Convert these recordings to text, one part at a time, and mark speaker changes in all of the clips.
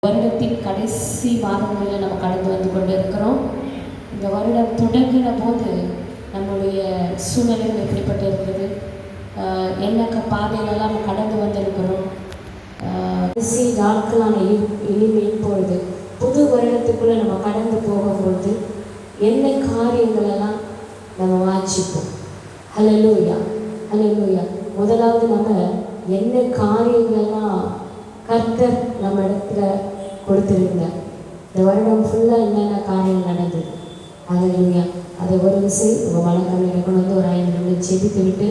Speaker 1: வருடத்தின் கடைசி மாதங்களில் நம்ம கடந்து வந்து கொண்டு இருக்கிறோம். இந்த வருடம் தொடங்கின போது நம்முடைய சூழ்நிலைகள் எப்படிப்பட்டு இருக்கிறது, என்ன பாதையிலெல்லாம் நம்ம கடந்து வந்திருக்கிறோம். கடைசி நாட்களான இனிமே இப்பொழுது புது வருடத்துக்குள்ளே நம்ம கடந்து போகும்பொழுது என்ன காரியங்களெல்லாம் நம்ம வாஞ்சிப்போம். ஹல்லேலூயா, ஹல்லேலூயா. முதலாவது நம்ம என்ன காரியங்களெல்லாம் கர்த்தர் நம்ம இடத்துல கொடுத்துருந்தார். இந்த வருடம் ஃபுல்லாக என்னென்ன காரியம் நடந்தது. ஹல்லேலூயா. அதை ஒரு விஷயம் உங்கள் மனக்கண்ணில் கொண்டு வந்து ஒரு 5 நிமிடம் செபித்து விட்டு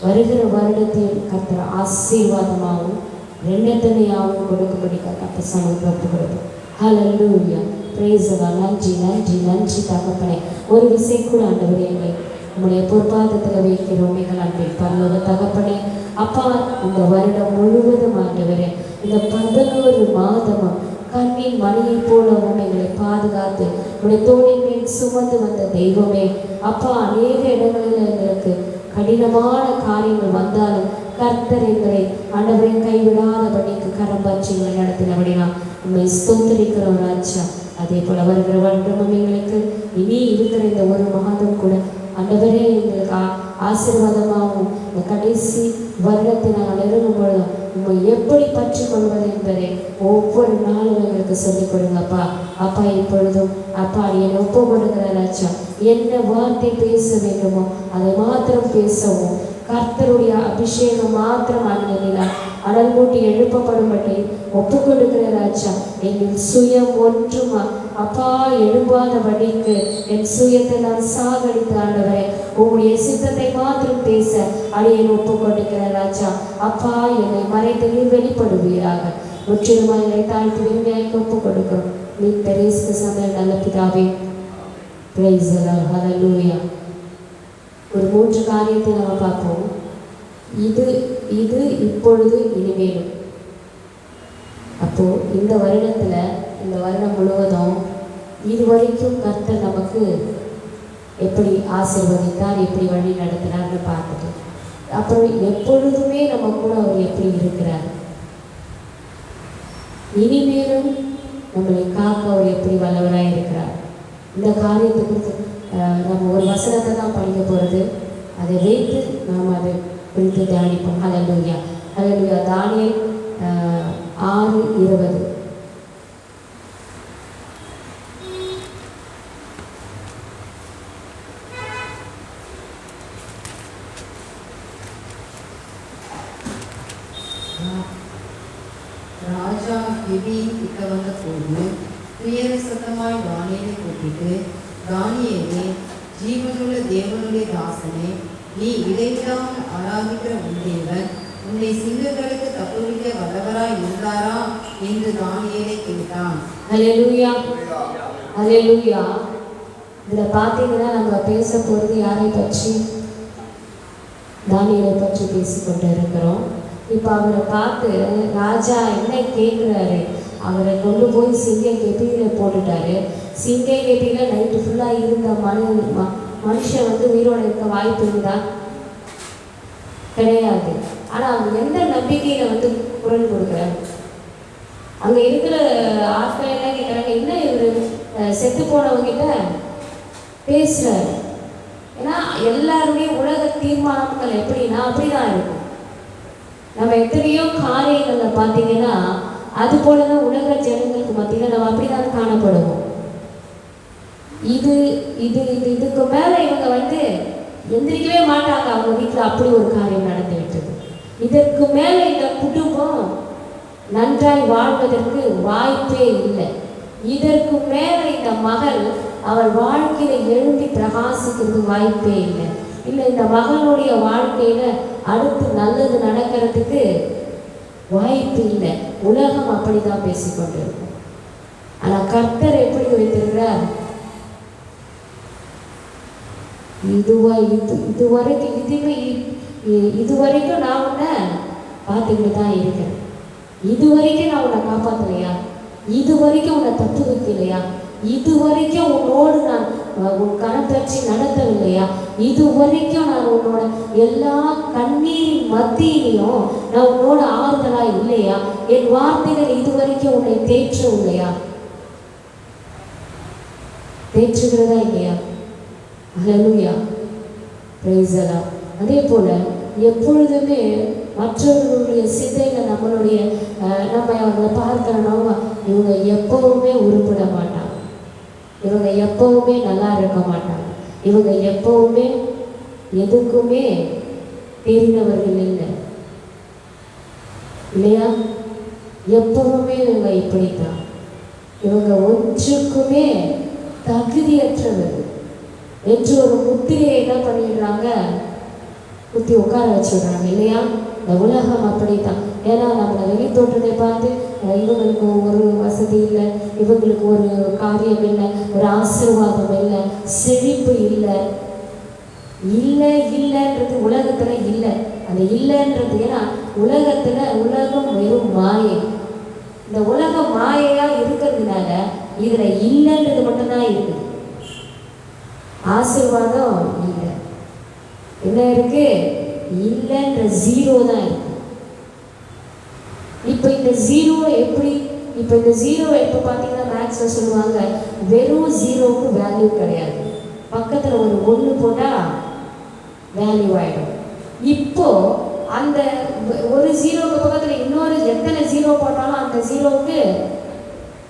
Speaker 1: வருகிற வருடத்தில் கர்த்தர் ஆசீர்வாதமாகவும் ரெண்டத்தனையாகவும் கொடுக்கும்படி கர்த்தர் சமூகத்தை ஒப்பு கொடுப்போம். ஹல்லேலூயா. Praise the lord. நன்றி நன்றி நன்றி தகப்பனே. ஒரு விஷயம் கூட ஆண்டவரே எங்களை நம்முடைய பொற்பாதத்தில் வைக்கிறோம். எங்கள் அன்பில் பரலோக தகப்பனே, அப்பா, இந்த வருடம் முழுவதும் ஆண்டவரே, இந்த 11 மாதமும் கண்ணின் மணியை போலவும் எங்களை பாதுகாத்து உடைய தோளின் மேல் சுமந்து வந்த தெய்வமே, அப்பா, அநேக இடங்களில் எங்களுக்கு கடினமான காரியங்கள் வந்தாலும் கர்த்தர் எங்களை ஆண்டவரை கைவிடாதபடிக்கு கரம்பாற்றி எங்களை நடத்தினபடினா உண்மை ஸ்தோத்திரிக்கிறோம் ராஜா. அதே போல வருகிற வருடமும் எங்களுக்கு இனி இருக்கிற இந்த ஒரு மாதம் கூட ஆண்டவரே எங்களுக்கு ஆசீர்வாதமாகவும் இந்த கடைசி வருடத்தை நாங்கள் நெருங்கும் பொழுதும் உண்மை எப்படி பற்றி கொள்வது என்பதை ஒவ்வொரு நாளும் எங்களுக்கு சொல்லிக் கொடுங்கப்பா. அப்பா, இப்பொழுதும் அப்பா என்னை ஒப்பு கொடுக்கிற ராஜா, என்ன வார்த்தை பேச வேண்டுமோ அதை மாத்திரம் பேசவும், கர்த்தருடைய அபிஷேகம் மாத்திரம் அணியினால் அனல் மூட்டி எழுப்பப்படும்படி ஒப்பு கொடுக்கிற ராஜா. என் சுயம் ஒன்றுமா அப்பா எழும்பாதபடிக்கு என் சுயத்தை நான் சாகடித்து ஆண்டவரே உங்களுடைய சித்தத்தை மாத்திரம் பேச அடியேன் ஒப்பு கொடுக்கிற ராஜா. அப்பா, என்னை மறைத்து நீர் வெளிப்படுவீராக. முற்றிலுமா என்னை தாழ்த்தி விரும்பியாய்க்கு ஒப்பு கொடுக்கிறோம். நீ பெரிய சமையல் நல்ல பிதாவே. Praise the lord. ஹல்லேலூயா. ஒரு 3 காரியத்தை நம்ம பார்ப்போம். இது இப்பொழுது இனிமேலும். அப்போ இந்த வருடத்துல, இந்த வருடம் முழுவதும் இதுவரைக்கும் கர்த்தர் நமக்கு எப்படி ஆசீர்வதித்தார், எப்படி வழி நடத்தினார்னு பார்த்துட்டு, அப்புறம் எப்பொழுதுமே நம்ம கூட அவர் எப்படி இருக்கிறார், இனிமேலும் நம்மளை காக்க அவர் எப்படி வல்லவராக இருக்கிறார். இந்த காரியத்தை குறித்து நம்ம ஒரு வசனத்தை தான் படிக்க போகிறது. அதை வைத்து நாம் அதை குறித்து தியானிப்போம். ஹல்லேலூயா, ஹல்லேலூயா. தானியேல் 6:20.
Speaker 2: ராஜா கெபி கிட்ட வந்த போது துயர சத்தமாய் தானியேலை கூப்பிட்டு, தானியேலே, ஜீவனுள்ள தேவனுடைய தாசனே, நீ இடைவிடாமல் ஆராதிக்கிற உன் தேவன் உன்னை சிங்கங்களுக்கு தப்புவிக்க வல்லவராய் இருந்தாரா என்று தானியேலை கேட்டான்.
Speaker 1: ஹல்லேலூயா, ஹல்லேலூயா. இதில் பார்த்தீங்கன்னா நம்ம பேச போகிறது யாரை பற்றி? தானியேலை பற்றி பேசிக்கொண்டு இருக்கிறோம். இப்போ அவரை பார்த்து ராஜா என்ன கேட்குறாரு, அவரை கொண்டு போய் சிங்க கெபியில் போட்டுட்டாரு. சிங்க கெபியில் நைட்டு ஃபுல்லாக இருந்த மனுஷன் உயிரோடு இருக்க வாய்ப்பு இருந்தா? கிடையாது. ஆனால் அவங்க எந்த நம்பிக்கையில் குரல் கொடுக்குறாரு? அங்கே இருக்கிற ஆட்கள் என்ன கேட்குறாங்க, என்ன இவர் செத்து போனவங்கிட்ட பேசுகிறாரு. ஏன்னா எல்லாருடைய உலக தீர்மானங்கள் எப்படின்னா அப்படிதான் இருக்கும். நம்ம எத்தனையோ காரியங்களில் பார்த்தீங்கன்னா அது போல தான் உலக ஜனங்களுக்கு மத்தியில் நம்ம அப்படிதான் காணப்படுவோம். இதுக்கு மேலே இவங்க எந்திரிக்கவே மாட்டாங்க. அவங்க வீட்டில் அப்படி ஒரு காரியம் நடந்து விட்டது. இதற்கு மேலே இந்த குடும்பம் நன்றாய் வாழ்வதற்கு வாய்ப்பே இல்லை. இதற்கு மேலே இந்த மகள் அவள் வாழ்க்கையில் எழும்பி பிரகாசிக்கிறது வாய்ப்பே இல்லை. இந்த மகளுடைய வாழ்க்கையில அடுத்து நல்லது நடக்கிறதுக்கு வாய்ப்பு இல்லை. உலகம் அப்படிதான் பேசிக்கொண்டு இருக்கும். ஆனால் கர்த்தர் எப்படி வைத்திருக்கிறார்? இதுவரைக்கும் நான் உன்னை பார்த்துக்கிட்டு தான் இருக்கிறேன். இதுவரைக்கும் நான் உன்னை காப்பாற்றலையா? இதுவரைக்கும் உன்னை தப்பு வைக்கலையா? இதுவரைக்கும் உன்னோடு நான் உன் கரம் பற்றி நடத்தவில்லையா? இது வரைக்கும் நான் உன்னோட எல்லா கண்ணீரின் மத்தியிலையும் நான் உன்னோட ஆறுதலா இல்லையா? என் வார்த்தைகள் இது வரைக்கும் உன்னை தேற்றவில்லையா? தேற்றுகிறதா இல்லையா? ஹல்லேலூயா, பிரைஸ் தி லார்ட். அதே போல எப்பொழுதுமே மற்றவர்களுடைய சிந்தையில் நம்மளுடைய நம்ம அவங்களை பார்க்கறோம்னா இவங்க எப்பவுமே உருப்பிட மாட்டாங்க, இவங்க எப்பவுமே நல்லா இருக்க மாட்டாங்க, இவங்க எப்பவுமே எதுக்குமே தெரிந்தவர்கள் இல்லை இல்லையா? எப்பவுமே இவங்க இப்படித்தான், இவங்க ஒன்றுக்குமே தகுதியற்றவர் என்று ஒரு முத்திரையை என்ன பண்ணிடுறாங்க, குத்தி உட்கார வச்சுடுறாங்க இல்லையா? இந்த உலகம் அப்படித்தான். ஏன்னா நம்மளை வெளி தோற்றத்தை பார்த்து இவங்களுக்கு ஒரு வசதி இல்லை, இவங்களுக்கு ஒரு காரியம் இல்லை, ஒரு ஆசீர்வாதம் இல்லை, செழிப்பு இல்லை, இல்லை இல்லைன்றது உலகத்துல இல்லை. அந்த இல்லைன்றது ஏன்னா உலகம் வெறும் மாயை. இந்த உலகம் மாயையா இருக்கிறதுனால இதுல இல்லைன்றது மட்டும்தான் இருக்குது. ஆசீர்வாதம் இல்லை, என்ன இருக்கு? இல்லைன்ற ஜீரோ தான் இருக்கு. இப்போ இந்த ஜீரோ எப்படி? இப்போ இந்த ஜீரோ எப்போ பார்த்தீங்கன்னா மேக்ஸில் சொல்லுவாங்க வெறும் ஜீரோவுக்கு வேல்யூ கிடையாது, பக்கத்தில் ஒரு 1 போட்டால் வேல்யூ ஆகிடும். இப்போ அந்த ஒரு ஜீரோவுக்கு பக்கத்தில் இன்னொரு எத்தனை ஜீரோ போட்டாலும் அந்த ஜீரோவுக்கு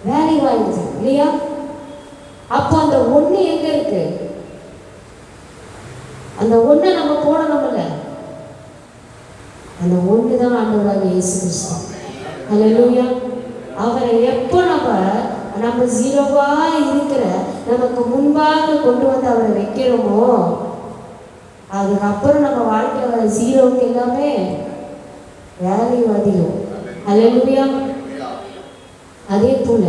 Speaker 1: வேல்யூ ஆகிடுச்சு இல்லையா? அப்போ அந்த 1 எங்கே இருக்கு? அந்த 1 நம்ம போடணும்ல, அந்த 1 தான் ஆண்டவராக இயேசு கிறிஸ்து. ஹல்லேலூயா. அவரை எப்போ நம்ம ஜீரோவா இருக்கிற நமக்கு முன்பாக கொண்டு வந்து அவரை வைக்கிறோமோ அதுக்கப்புறம் நம்ம வாழ்க்கையில் வர ஜீரோவுக்கு எல்லாமே வேல்யூ அதிகம். ஹல்லேலூயா. அதே போல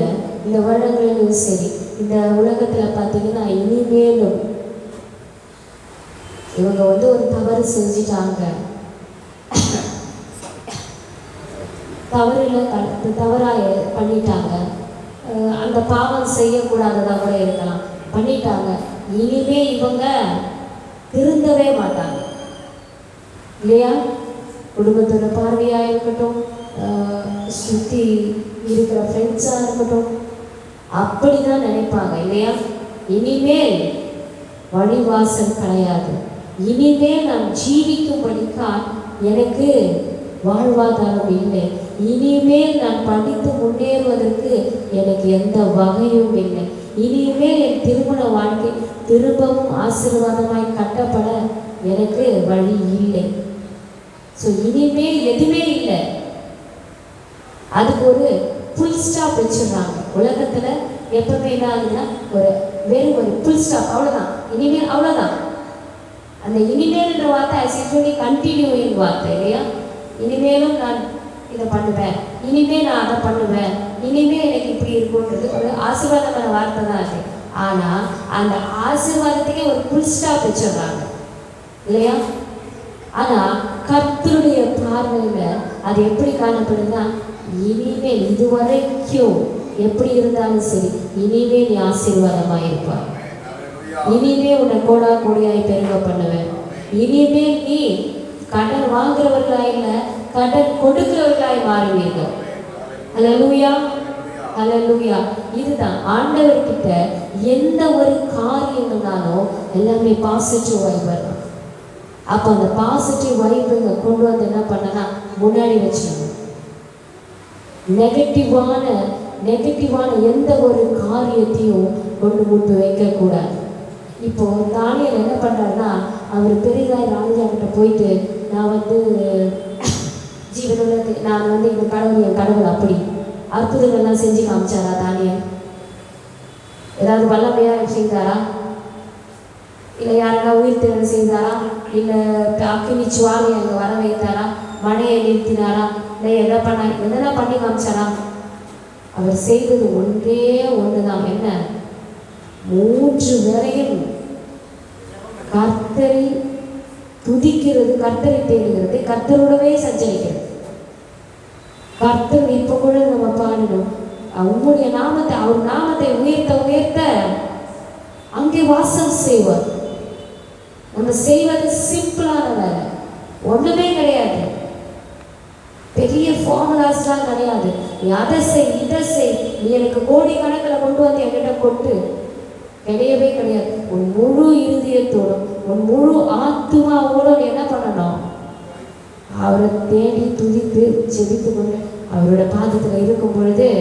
Speaker 1: இந்த வருடங்களிலும் சரி, இந்த உலகத்தில் பார்த்தீங்கன்னா இனிமேலும் இவங்க ஒரு தவறு செஞ்சிட்டாங்க, தவறாக பண்ணிட்டாங்க, அந்த பாவம் செய்யக்கூடாததாக கூட இருக்கலாம், பண்ணிட்டாங்க. இனிமே இவங்க திருந்தவே மாட்டாங்க இல்லையா? குடும்பத்தோட பார்வையாக இருக்கட்டும், சுற்றி இருக்கிற ஃப்ரெண்ட்ஸாக இருக்கட்டும், அப்படி தான் நினைப்பாங்க இல்லையா? இனிமேல் வழிவாசல் கிடையாது, இனிமேல் நான் ஜீவிக்கும்படிக்கான் எனக்கு வாழ்வாதாரம் இல்லை, இனிமேல் நான் படித்து முன்னேறுவதற்கு எனக்கு எந்த வகையும் இல்லை, இனிமேல் என் திருமண வாழ்க்கை திரும்பவும் ஆசீர்வாதமாய் கட்டப்பட எனக்கு வழி இல்லை. ஸோ இனிமேல் எதுவுமே இல்லை, அதுக்கு ஒரு ஃபுல் ஸ்டாப் வச்சிடுறாங்க. உலகத்தில் எப்பவுமே என்ன ஆகுதுன்னா வெறும் ஒரு ஃபுல் ஸ்டாப், அவ்வளோதான், இனிமேல் அவ்வளோதான். அந்த இனிமேல்ன்ற வார்த்தை ஆக்சுவலி கண்டினியூயிங் வார்த்தை இல்லையா? இனிமேலும் நான் இதை பண்ணுவேன், இனிமேல் நான் அதை பண்ணுவேன், இனிமேல் எனக்கு இப்படி இருக்குன்றது ஒரு ஆசீர்வாதமான வார்த்தை தான் அது. ஆனால் அந்த ஆசீர்வாதத்துக்கே ஒரு ஃபுல் ஸ்டாப் வச்சிடுறாங்க இல்லையா? ஆனால் கர்த்தருடைய பார்வையில் அது எப்படி காணப்படுதுன்னா, இனிமேல் இதுவரைக்கும் எப்படி இருந்தாலும் சரி, இனிமேல் நீ ஆசீர்வாதமாக இருப்பார், இனிமே உன்னை கோடா கோடியாய் பெருக பண்ணுவேன், இனிமேல் நீ கடன் வாங்குறவர்களாய் இல்லை, கடன் கொடுக்கிறவர்களாய் மாறுவீர்கள். ஹல்லேலூயா, ஹல்லேலூயா. இதுதான் ஆண்டவர்கிட்ட எந்த ஒரு காரியங்கள்னாலும் எல்லாமே பாசிட்டிவ் வைப் வரும். அப்போ அந்த பாசிட்டிவ் வைப்புங்க கொண்டு வந்து என்ன பண்ணனா முன்னாடி வச்சுக்கணும். நெகட்டிவான எந்த ஒரு காரியத்தையும் கொண்டு முட்டு வைக்கக்கூடாது. இப்போ தானியேல் என்ன பண்ணுறாருன்னா, அவர் பெரிதாய் ராஜாக்கிட்ட போயிட்டு நான் ஜீவனுள்ள நான் இந்த கடவுள் என் கடவுள் அப்படி அற்புதங்கள்லாம் செஞ்சு காமிச்சாரா? தானியேல் ஏதாவது வல்லமையாக செய்தாரா? இல்லை யாரென்னா உயிர் தேர்வு செய்தாரா? இல்லை அக்கினி சுவாலை அங்கே வர வைத்தாரா? மழையை நிறுத்தினாரா? இல்லை என்னென்ன பண்ணி காமிச்சாரா? அவர் செய்தது ஒன்றே ஒன்று தான். என்ன? 3 வேளையும் கர்த்தரை துதிக்கிறது, கர்த்தரை தேடுகிறது, கர்த்தரோடவே சஞ்சரிக்கிறது. கர்த்தர் இப்போ கூட நம்ம பாடணும், உங்களுடைய நாமத்தை, அவர் நாமத்தை உயர்த்த உயர்த்த அங்கே வாசம் செய்வார். நம்ம செய்வது சிம்பிளான வேலை, ஒண்ணுமே கிடையாது, பெரிய ஃபார்முலாஸ்லாம் கிடையாது. நீ அதை செய், இதை செய், நீ எனக்கு கோடி கணக்கில் கொண்டு வந்து என்கிட்ட கொண்டு, கிடையவே கிடையாது. உன் முழு இருதயத்தோடும் உன் முழு ஆத்மாவோடும் என்ன பண்ணணும்? அவரை தேடி துதித்து ஜெபித்து கொண்டு அவரோட பாதத்தில் இருக்கும் பொழுது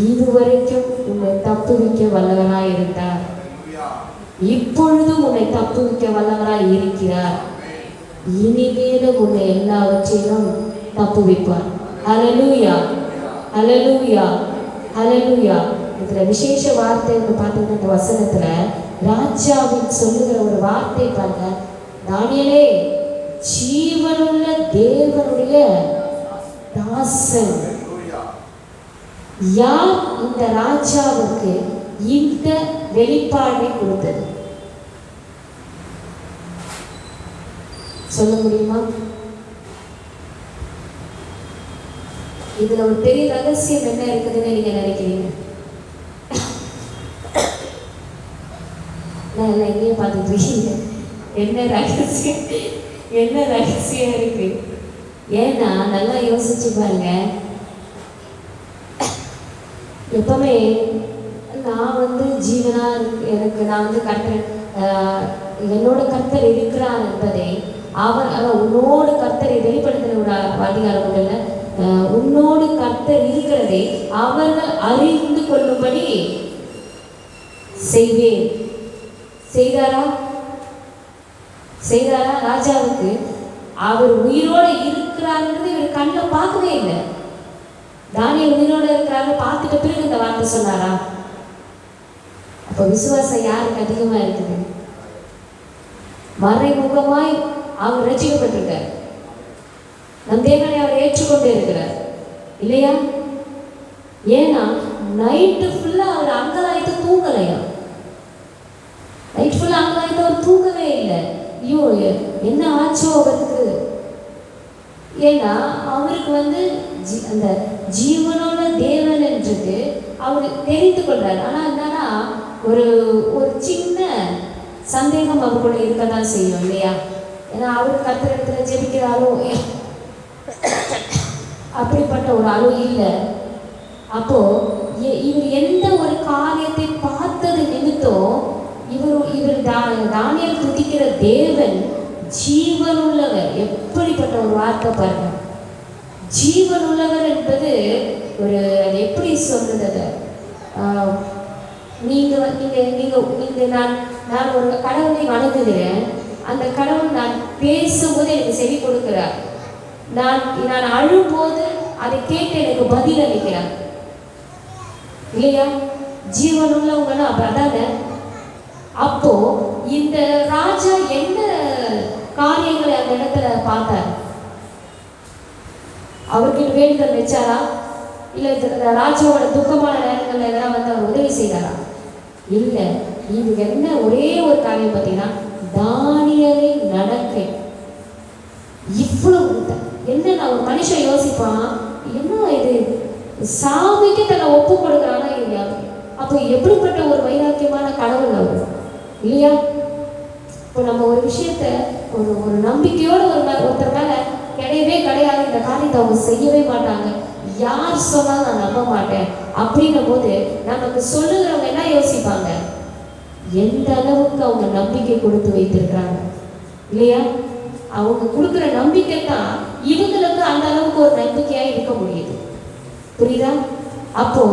Speaker 1: இதுவரைக்கும் உன்னை தப்புவிக்க வல்லவராய் இருந்தார், இப்பொழுதும் உன்னை தப்புவிக்க வல்லவராய் இருக்கிறார், இனிமேலும் உன்னை எல்லாவற்றையும் தப்புவிப்பார். ஹல்லேலூயா, ஹல்லேலூயா, ஹல்லேலூயா. இதுல விசேஷ வார்த்தை பார்த்தீங்கன்னா இந்த வசனத்துல ராஜாவின் சொல்லுகிற ஒரு வார்த்தை பாருங்க, தானியேலே ஜீவனுள்ள தேவனுடைய தாசன். யார் இந்த ராஜாவுக்கு இந்த வெளிப்பாடை கொடுத்தது? சொல்ல முடியுமா? இதுல ஒரு பெரிய ரகசியம் என்ன இருக்குதுன்னு நீங்க நினைக்கிறீங்க? நான் எல்லாம் எங்கேயே பார்த்துட்டு இருக்கீங்க. என்ன ரகசியம், என்ன ரகசியம் இருக்கு? ஏன்னா நல்லா யோசிச்சு பாருங்க. எப்பவுமே நான் ஜீவனா எனக்கு நான் கர்த்தர், என்னோட கர்த்தர் இருக்கிறார் என்பதை அவர் உன்னோடு கர்த்தரை வெளிப்படுத்தின ஒரு அதிகாரம் உள்ள, உன்னோடு கர்த்தர் இருக்கிறதை அவர்கள் அறிந்து கொள்ளும்படி செய்வேன். செய்தாரா? செய்தாரா? ராஜாவுக்கு அவர் உயிரோடு இருக்கிறாருன்றது இவர் கண்ணில் பார்க்கவே இல்லை. தானியேல் உயிரோடு இருக்கிறாரு பார்த்துட்ட பிறகு இந்த வார்த்தை சொன்னாரா? அப்ப விசுவாசம் யாருக்கு அதிகமா இருக்குது? மறைமுகமாய் அவர் ரட்சிக்கப்பட்டிருக்கார், நம் தேவனை அவர் ஏற்றுக்கொண்டே இருக்கிறார் இல்லையா? ஏன்னா நைட்டு ஃபுல்லா அவர் அங்கலாய்த்து தூங்கலையா? நைட் ஃபுல்லா அங்கலாய்த்து அவர் தூங்கவே இல்லை. ஐயோ என்ன ஆச்சோ அவருக்கு? ஏன்னா அவருக்கு அந்த ஜீவனோட தேவன் என்றது அவர் தெரிந்து கொள்றாரு. ஆனா என்னன்னா ஒரு ஒரு சின்ன சந்தேகம் அவருக்குள்ள இருக்கதான் செய்யும் இல்லையா? ஏன்னா அவர் கர்த்தர் இடத்துல ஜெபிக்கிறாரோ அப்படிப்பட்ட ஒரு ஆளு இல்லை. அப்போ இவர் எந்த ஒரு காரியத்தை பார்த்தது நிமித்தம் இவர் தானியேல் துதிக்கிற தேவன் ஜீவனுள்ளவர். எப்படிப்பட்ட ஒரு வார்த்தை பாருங்க, ஜீவனுள்ளவர் என்பது ஒரு, அது எப்படி சொல்றது? நான் ஒரு கடவுளை வணங்குகிறேன், அந்த கடவுள் நான் பேசும்போது எனக்கு செவி கொடுக்கிறார், நான் அழும்போது அதை கேட்டு எனக்கு பதில் அளிக்கிறார் இல்லையா? ஜீவனுள்ளவங்கன்னா அதான. அப்போ இந்த ராஜா என்ன காரியங்களை அந்த இடத்துல பார்த்தார்? அவர்கிட்ட வேண்டுதல் வச்சாரா? இல்லை ராஜாவோட துக்கமான நேரங்கள்ல எதனா அவர் உதவி செய்தாரா? இல்லை. இது என்ன ஒரே ஒரு காரியம் பார்த்தீங்கன்னா தானியேலின் நடக்கை. இவ்வளவு என்ன ஒரு மனுஷன் யோசிப்பான், என்ன இது சாமிக்கு தன்னை ஒப்பு கொடுக்குறானா இல்லையா? அப்போ எப்படிப்பட்ட ஒரு வைராக்கியமான கடவுள் அவர் இல்லையா? இப்போ நம்ம ஒரு விஷயத்த ஒரு நம்பிக்கையோட ஒருத்தர் மேல கிடையவே கிடையாது, இந்த காரியத்தை அவங்க செய்யவே மாட்டாங்க, யார் சொன்னாலும் நான் நம்ப மாட்டேன் அப்படின்னும் போது நமக்கு சொல்லுகிறவங்க என்ன யோசிப்பாங்க? எந்த அளவுக்கு அவங்க நம்பிக்கை கொடுத்து வைத்திருக்கிறாங்க இல்லையா? அவங்க கொடுக்குற நம்பிக்கை தான் இவங்களுக்கு அந்த அளவுக்கு ஒரு நம்பிக்கையா இருக்க முடியுது. புரியுதா? அப்போ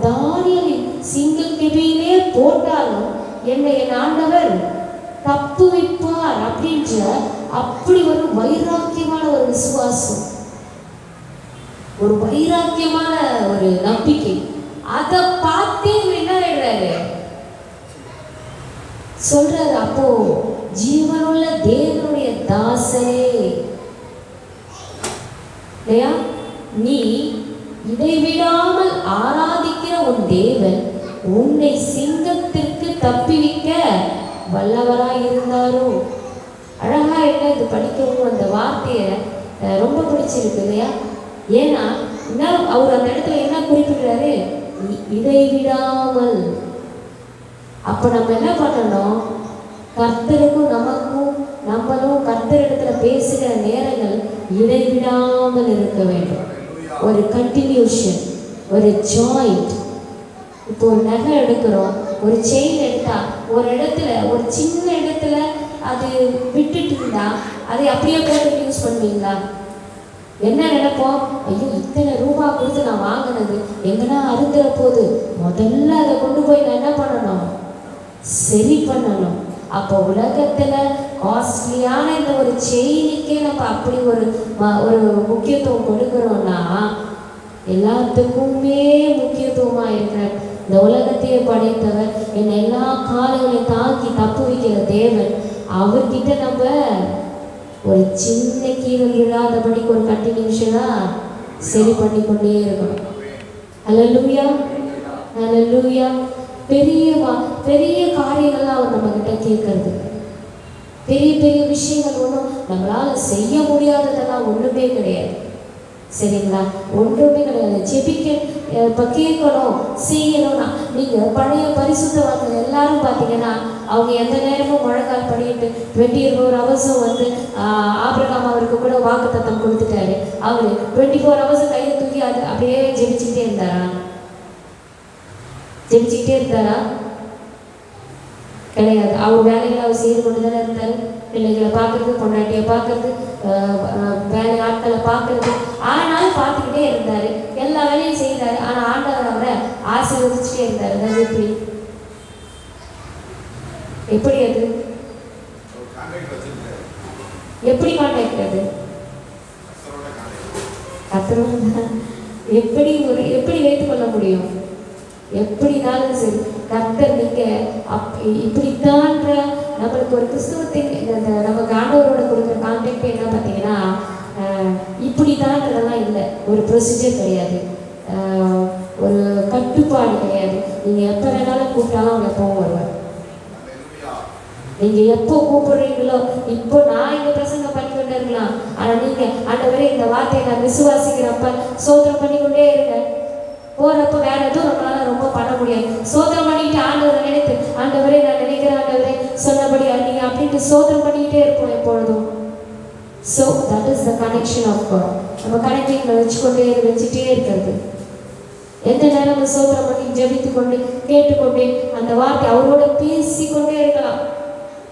Speaker 1: தானியேலின் சிங்கம் கெபியிலே போட்டாலும் என்னை என் ஆண்டவர் தப்புவிப்பார் அப்படின்ற அப்படி ஒரு வைராக்கியமான ஒரு விசுவாசம், ஒரு வைராக்கியமான ஒரு நம்பிக்கை. அதை பார்த்தே என்ன ஆயிடுறாரு சொல்றாரு, அப்போ ஜீவனுள்ள தேவனுடைய தாசனே இல்லையா, நீ இடைவிடாமல் ஆராதிக்கிற உன் தேவன் உன்னை சிங்கத்திற்கு தப்பிவிக்க வல்லவராய் இருந்தாரோ. அழகா என்ன இது படிக்கவும் அந்த வார்த்தையை ரொம்ப பிடிச்சிருக்கு இல்லையா? ஏன்னா என்ன அவர் அந்த இடத்துல என்ன குறிப்பிடுறாரு? இடைவிடாமல் அப்போ நம்ம என்ன பண்ணணும்? கர்த்தருக்கும் நமக்கும் நம்மளும் கர்த்தரிடத்துல பேசுகிற நேரங்கள் இடைவிடாமல் இருக்க வேண்டும். ஒரு கண்டினியூஷன், ஒரு ஜாயிண்ட். இப்போ ஒரு நகை எடுக்கிறோம், ஒரு செயின் எடுத்தா ஒரு இடத்துல, ஒரு சின்ன இடத்துல அது விட்டுட்டு இருந்தா அதை அப்படியே போட்டு யூஸ் பண்ணுவீங்களா? என்ன நினைப்போம்? ஐயோ, இத்தனை ரூபா கொடுத்து நான் வாங்கினது எங்கன்னா அறுந்துற போது, முதல்ல அதை கொண்டு போய் நான் என்ன பண்ணணும்? சரி பண்ணணும். அப்போ உலகத்துல காஸ்ட்லியான இந்த ஒரு செயினுக்கே நம்ம அப்படி ஒரு முக்கியத்துவம் கொடுக்குறோம்னா, எல்லாத்துக்குமே முக்கியத்துவமா இருக்கிற இந்த உலகத்தையே படைத்தவர், என்னை எல்லா காலங்களையும் தாக்கி தப்பு வைக்கிற தேவன், அவர்கிட்ட நம்ம ஒரு சின்ன கீழல் விழாதபடிக்கு ஒரு கண்டினியூஷனா சரி பண்ணி கொண்டே இருக்கணும். ஹல்லேலூயா, ஹல்லேலூயா. பெரிய காரியங்கள்லாம் அவர் நம்ம கிட்ட கேட்கறது, பெரிய பெரிய விஷயங்கள் ஒன்றும் நம்மளால செய்ய முடியாததெல்லாம் ஒன்றுமே கிடையாது. சரிங்களா? ஒன்றுமே கிடையாது. ஜெபிக்க இப்போ கேட்கணும், செய்யணும்னா நீங்கள் பழைய பரிசுத்தவான்கள் எல்லாரும் பார்த்தீங்கன்னா அவங்க எந்த நேரமும் முழங்கால் பண்ணிட்டு 24 hours வந்து ஆபிரகாம் அவருக்கு கூட வாக்குத்தத்தம் கொடுத்துட்டாரு. அவர் 24 hours கையை தூக்கி அது அப்படியே ஜெபிச்சுக்கிட்டே இருந்தாரா? கிடையாது. அவர் வேலையில் அவர் செய்து கொண்டு தானே இருந்தார். பிள்ளைகளை பார்க்கறது, பொண்டாட்டியை பார்க்கறது, வேலை ஆட்களை பார்க்கறது, ஆனாலும் பார்த்துக்கிட்டே இருந்தார். எல்லா வேலையும் செய்தார். ஆனால் ஆண்டவர் அவரை ஆசீர்வதிச்சுட்டே இருந்தார். அதாவது எப்படி அது எப்படி கான்டாக்ட்? அது எப்படி வைத்துக் கொள்ள முடியும்? எப்படினாலும் சரி, கர்த்தர் நீங்க இப்படித்தான்ற நம்மளுக்கு ஒரு கிறிஸ்துவத்தின் நமக்கு ஆண்டவரோட கொடுக்குற கான்டாக்ட் என்ன பார்த்தீங்கன்னா, இப்படிதான்றதெல்லாம் இல்லை. ஒரு ப்ரொசீஜர் கிடையாது, ஒரு கட்டுப்பாடு கிடையாது. நீங்க எப்போ வேணாலும் கூப்பிட்டாலும் அவங்க எப்பவும் வருவார். நீங்க எப்போ கூப்பிடுறீங்களோ, இப்போ நான் இங்க பிரசங்கம் பண்ணிக்கொண்டே இருக்கலாம், ஆனா நீங்க ஆண்டவரே இந்த வார்த்தையை நான் விசுவாசிக்கிறப்ப சோதனம் பண்ணிக்கொண்டே இருங்க. போறப்ப வேற எதுவும் நம்மளால ரொம்ப பண்ண முடியாது. சோதனம் பண்ணிட்டு ஆண்டவரை நினைத்து, ஆண்டவரே நான் நினைக்கிறேன் ஆண்டவரே சொன்னபடி நீங்க அப்படின்ட்டு சோதனம் பண்ணிக்கிட்டே இருப்போம் எப்பொழுதும். So that is the connection of God. நம்ம கனெக்டிங் வச்சுட்டே இருக்கிறது. எந்த நேரம் சோதனம் பண்ணி ஜெபித்து கொண்டு கேட்டுக்கொண்டே அந்த வார்த்தை அவரோட பேசிக்கொண்டே இருக்கலாம்.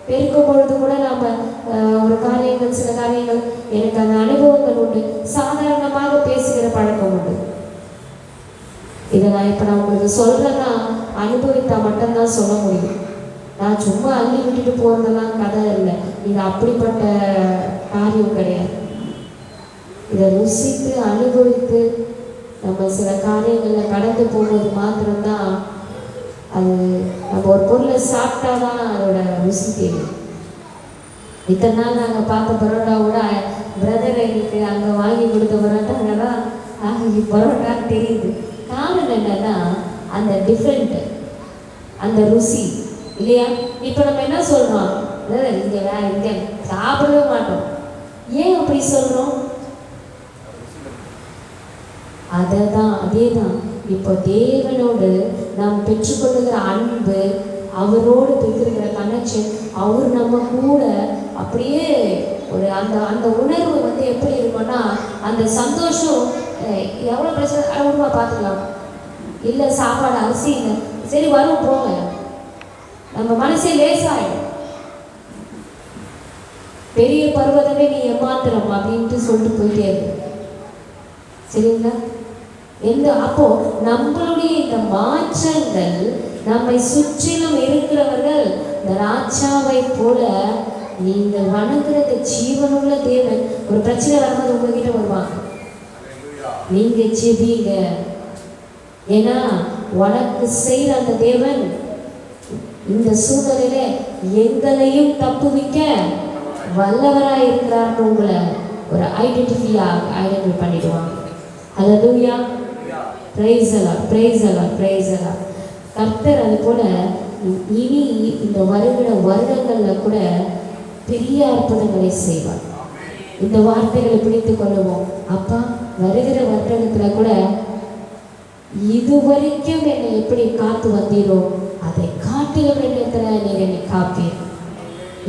Speaker 1: பெருக்கும் பொழுது கூட நாம் ஒரு காரியங்கள், சில காரியங்கள் எனக்கு அந்த அனுபவங்கள் உண்டு. சாதாரணமாக பேசுகிற பழக்கம் உண்டு. இதை நான் இப்போ நான் உங்களுக்கு சொல்கிறேன்னா அனுபவித்தால் மட்டும்தான் சொல்ல முடியும். நான் சும்மா அள்ளி விட்டுட்டு போகிறதெல்லாம் கதை இல்லை. இது அப்படிப்பட்ட காரியம் கிடையாது. இதை ருசித்து அனுபவித்து நம்ம சில காரியங்களில் கடந்து போகும்போது மாத்திரம்தான் அது. நம்ம ஒரு பொருளை சாப்பிட்டா தான் அதோட ருசி தெரியும். இத்தனை நாள் நாங்கள் பார்த்த பரோட்டாவோட பிரதர் எங்களுக்கு அங்கே வாங்கி கொடுத்த பரோட்டாங்கதான் பரோட்டா தெரியுது. காரணம் என்னன்னா அந்த டிஃப்ரெண்ட், அந்த ருசி இல்லையா? இப்போ நம்ம என்ன சொல்கிறோம்? இங்கே சாப்பிடவே மாட்டோம். ஏன் அப்படி சொல்கிறோம்? அதே தான் இப்போ தேவனோடு நாம் பெற்றுக்கொள்ளுகிற அன்பு, அவரோடு பெற்றிருக்கிற கனெக்ஷன், அவர் நம்ம கூட அப்படியே ஒரு அந்த உணர்வு வந்து எப்படி இருக்கும்னா, அந்த சந்தோஷம் எவ்வளோ பிரச்சனை அவ்வளோவா பார்த்துக்கலாம். இல்லை சாப்பாடு அரிசி இல்லை, சரி வரும் போங்க, நம்ம மனசே லேசாயிடும். பெரிய பர்வதமே நீ ஏமாத்திரம் அப்படின்ட்டு சொல்லிட்டு போயிட்டே இருக்கு. சரிங்களா? அப்போ நம்மளுடைய இந்த மாற்றங்கள் நம்மை சுற்றிலும் இருக்கிறவர்கள் இந்த ராஜாவை போல, நீங்கள் வணங்குறது ஜீவனுள்ள தேவன், ஒரு பிரச்சனை வரும்போது உங்ககிட்ட வருவாங்க. நீங்க ஜெபிங்க, ஏன்னா உனக்கு செய்கிற அந்த தேவன் இந்த சூழ்நிலையில எங்களையும் தப்புவிக்க வல்லவராய் இருக்கிறார்னு உங்களை ஒரு ஐடென்டிஃபை பண்ணிடுவாங்க. Hallelujah, praise the lord, praise the lord, praise the lord. கர்த்தர் அது போல இனி இந்த வருகிற வருடங்களில் கூட பெரிய அற்புதங்களை செய்வார். இந்த வார்த்தைகளை பிடித்து கொள்ளுவோம். அப்பா, வருகிற வருடத்தில் கூட இதுவரைக்கும் என்னை எப்படி காத்து வந்தீரோ அதை காட்டு காட்டிலும் என்னத்துல நீர் என்னை காப்பீர்.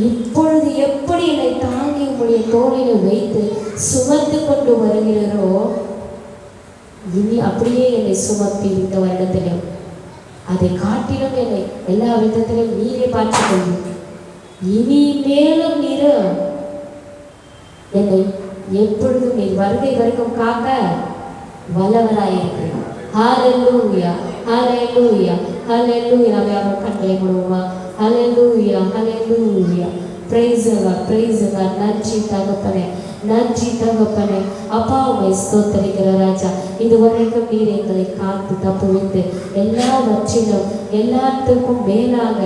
Speaker 1: இப்பொழுது எப்படி என்னை தாங்கி உங்களுடைய தோளில் வைத்து சுமந்து கொண்டு வருகிறோ, இனி அப்படியே என்னை சுமப்பி இந்த வருடத்திலும் அதை காட்டிலும் என்னை எல்லா விதத்திலும் நீரே பார்த்துக் கொள்வீர். இனி மேலும் நீர் என்னை எப்பொழுதும் நீர் வருகை வரைக்கும் காக்க வல்லவராயிருக்கிறேன். ஹல்லேலூயா, ஹல்லேலூயா, ஹல்லேலூயா. நம்ம கண்களை மூடுவோமா? Hallelujah, hallelujah. Praise God, praise God. நன்றி தகப்பனே, நன்றி தகப்பனே. அப்பா உம்மை ஸ்தோத்தரிக்கிற ராஜா, இதுவரைக்கும் நீர் எங்களை காத்து தப்புவித்து எல்லாவற்றிலும் எல்லாத்துக்கும் மேலாக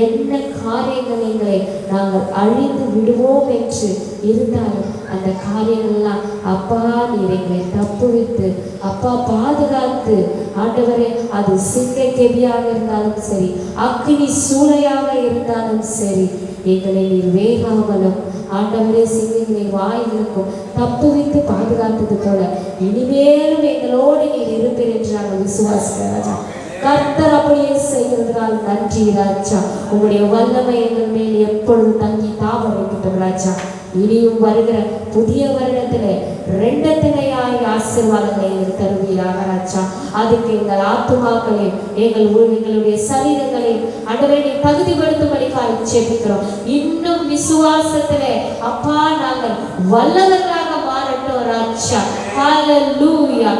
Speaker 1: என்ன காரியங்கள் எங்களை நாங்கள் அழிந்து விடுவோம் என்று இருந்தாலும் அந்த காரியங்கள்லாம் அப்பா நீர் எங்களை தப்புவித்து அப்பா பாதுகாத்து, ஆண்டவரே அது சிங்கை கெபியாக இருந்தாலும் சரி, அக்கினி சூளையாக இருந்தாலும் சரி, எங்களை நீர் வேகாமலும் ஆண்டவரே சிங்கங்களின் வாயிலுக்கும் தப்புவித்து பாதுகாத்தது போல இனிமேலும் எங்களோடு நீர் இருப்பீர் என்று நாங்கள் விசுவாசிக்கிறோம் ராஜா. கர்த்தர் அப்படியே செய்கிறதுனால் நன்றி ராஜா. உங்களுடைய வல்லமை எங்கள் மேல் எப்பொழுது தங்கி தாபரிக்கட்டும் ராஜா. இனியும் வருகிற புதிய வருடத்திலே ரெண்டத்தினையாய் ஆசீர்வாதங்களை தருவீராக ராஜா. அதுக்கு எங்கள் ஆத்துமாக்களையும் எங்களுடைய சரீரங்களையும் ஆண்டவரை தகுதிப்படுத்தும்படிக்காய் ஜெபிக்கிறோம். இன்னும் விசுவாசத்திலே அப்பா நாங்கள் வல்லவர்களாக மாறட்டும் ராஜா. ஹல்லேலூயா.